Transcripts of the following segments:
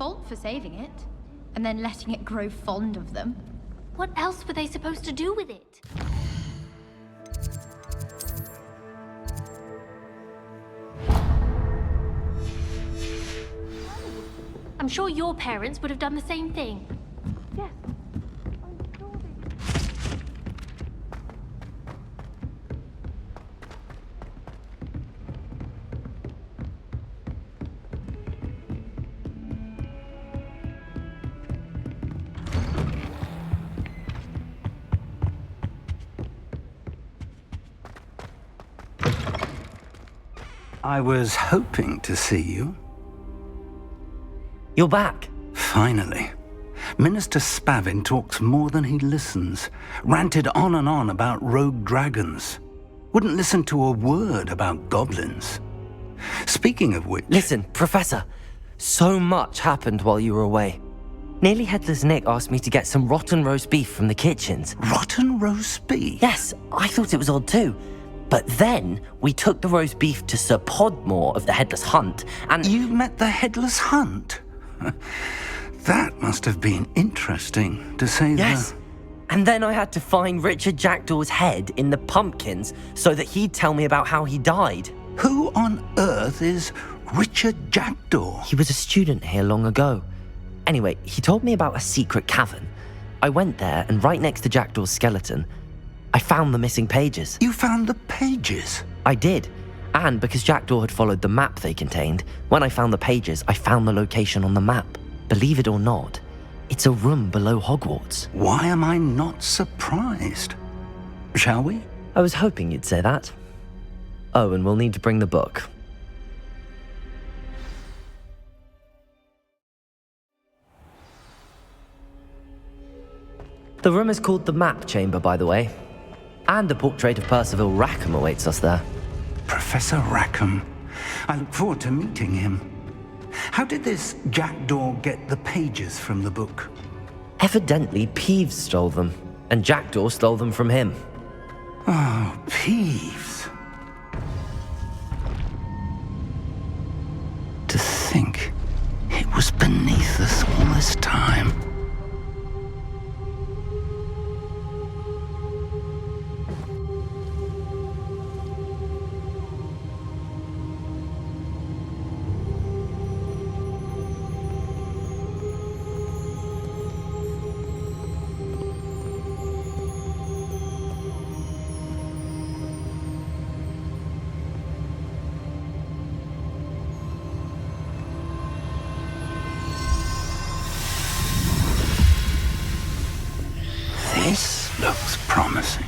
fault for saving it, and then letting it grow fond of them. What else were they supposed to do with it? I'm sure your parents would have done the same thing. Yes. I'm sure they... I was hoping to see you. You're back. Finally. Minister Spavin talks more than he listens. Ranted on and on about rogue dragons. Wouldn't listen to a word about goblins. Speaking of which... Listen, Professor. So much happened while you were away. Nearly Headless Nick asked me to get some rotten roast beef from the kitchens. Rotten roast beef? Yes, I thought it was odd too. But then we took the roast beef to Sir Podmore of the Headless Hunt, and... You met the Headless Hunt? That must have been interesting, to say the... Yes. And then I had to find Richard Jackdaw's head in the pumpkins so that he'd tell me about how he died. Who on earth is Richard Jackdaw? He was a student here long ago. Anyway, he told me about a secret cavern. I went there, and right next to Jackdaw's skeleton, I found the missing pages. You found the pages? I did. And because Jackdaw had followed the map they contained, when I found the pages, I found the location on the map. Believe it or not, it's a room below Hogwarts. Why am I not surprised? Shall we? I was hoping you'd say that. Oh, and we'll need to bring the book. The room is called the Map Chamber, by the way. And a portrait of Percival Rackham awaits us there. Professor Rackham. I look forward to meeting him. How did this Jackdaw get the pages from the book? Evidently, Peeves stole them, and Jackdaw stole them from him. Oh, Peeves. To think it was beneath us all this time. This looks promising.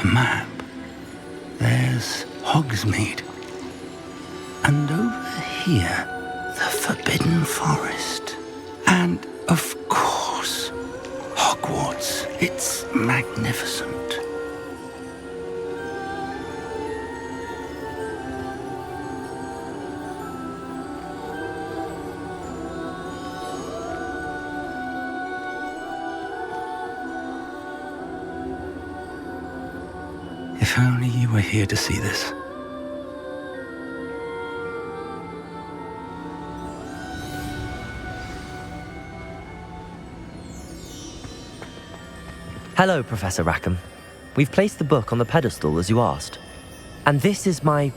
A map. There's Hogsmeade. And over here, the Forbidden Forest. And, of course, Hogwarts. It's magnificent. If only you were here to see this. Hello, Professor Rackham. We've placed the book on the pedestal as you asked. And this is my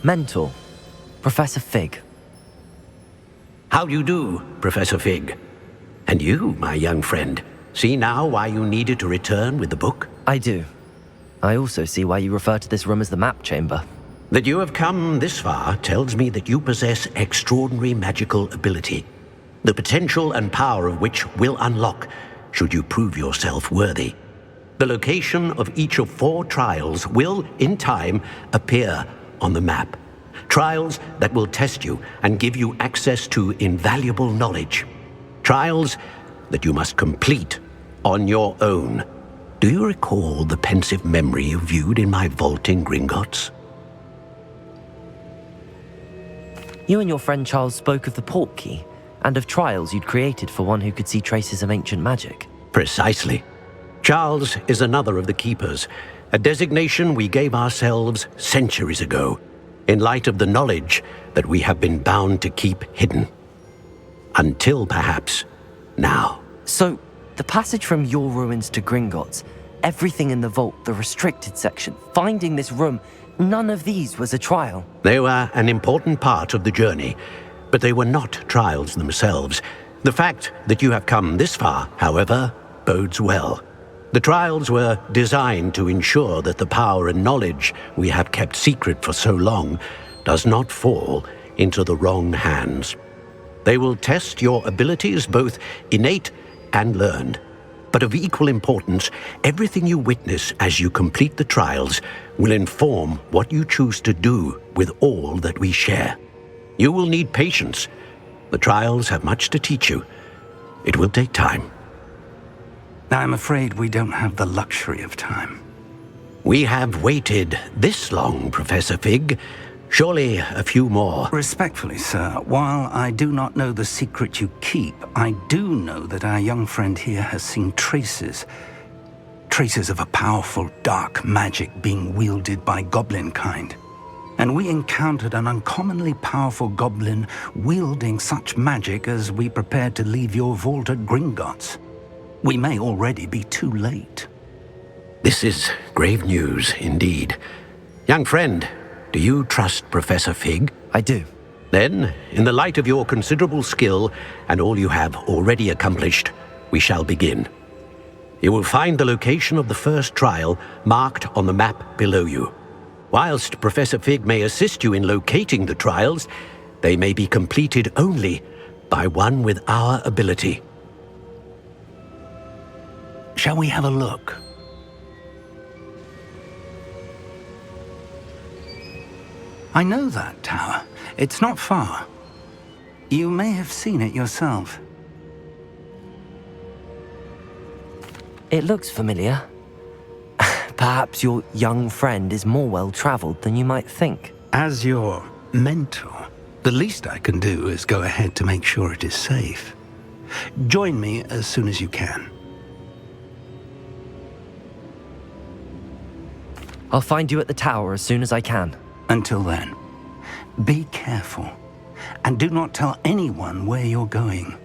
mentor, Professor Fig. How do you do, Professor Fig? And you, my young friend, see now why you needed to return with the book? I do. I also see why you refer to this room as the Map Chamber. That you have come this far tells me that you possess extraordinary magical ability, the potential and power of which will unlock should you prove yourself worthy. The location of each of 4 trials will, in time, appear on the map. Trials that will test you and give you access to invaluable knowledge. Trials that you must complete on your own. Do you recall the pensive memory you viewed in my vault in Gringotts? You and your friend Charles spoke of the port key, and of trials you'd created for one who could see traces of ancient magic. Precisely. Charles is another of the Keepers, a designation we gave ourselves centuries ago, in light of the knowledge that we have been bound to keep hidden. Until, perhaps, now. So, the passage from your ruins to Gringotts, everything in the vault, the restricted section, finding this room, none of these was a trial. They were an important part of the journey, but they were not trials themselves. The fact that you have come this far, however, bodes well. The trials were designed to ensure that the power and knowledge we have kept secret for so long does not fall into the wrong hands. They will test your abilities, both innate and learned. But of equal importance, everything you witness as you complete the trials will inform what you choose to do with all that we share. You will need patience. The trials have much to teach you. It will take time. I'm afraid we don't have the luxury of time. We have waited this long, Professor Fig. Surely a few more. Respectfully, sir, while I do not know the secret you keep, I do know that our young friend here has seen traces of a powerful dark magic being wielded by goblin kind. And we encountered an uncommonly powerful goblin wielding such magic as we prepared to leave your vault at Gringotts. We may already be too late. This is grave news indeed. Young friend, do you trust Professor Fig? I do. Then, in the light of your considerable skill and all you have already accomplished, we shall begin. You will find the location of the first trial marked on the map below you. Whilst Professor Fig may assist you in locating the trials, they may be completed only by one with our ability. Shall we have a look? I know that tower. It's not far. You may have seen it yourself. It looks familiar. Perhaps your young friend is more well-traveled than you might think. As your mentor, the least I can do is go ahead to make sure it is safe. Join me as soon as you can. I'll find you at the tower as soon as I can. Until then, be careful, and do not tell anyone where you're going.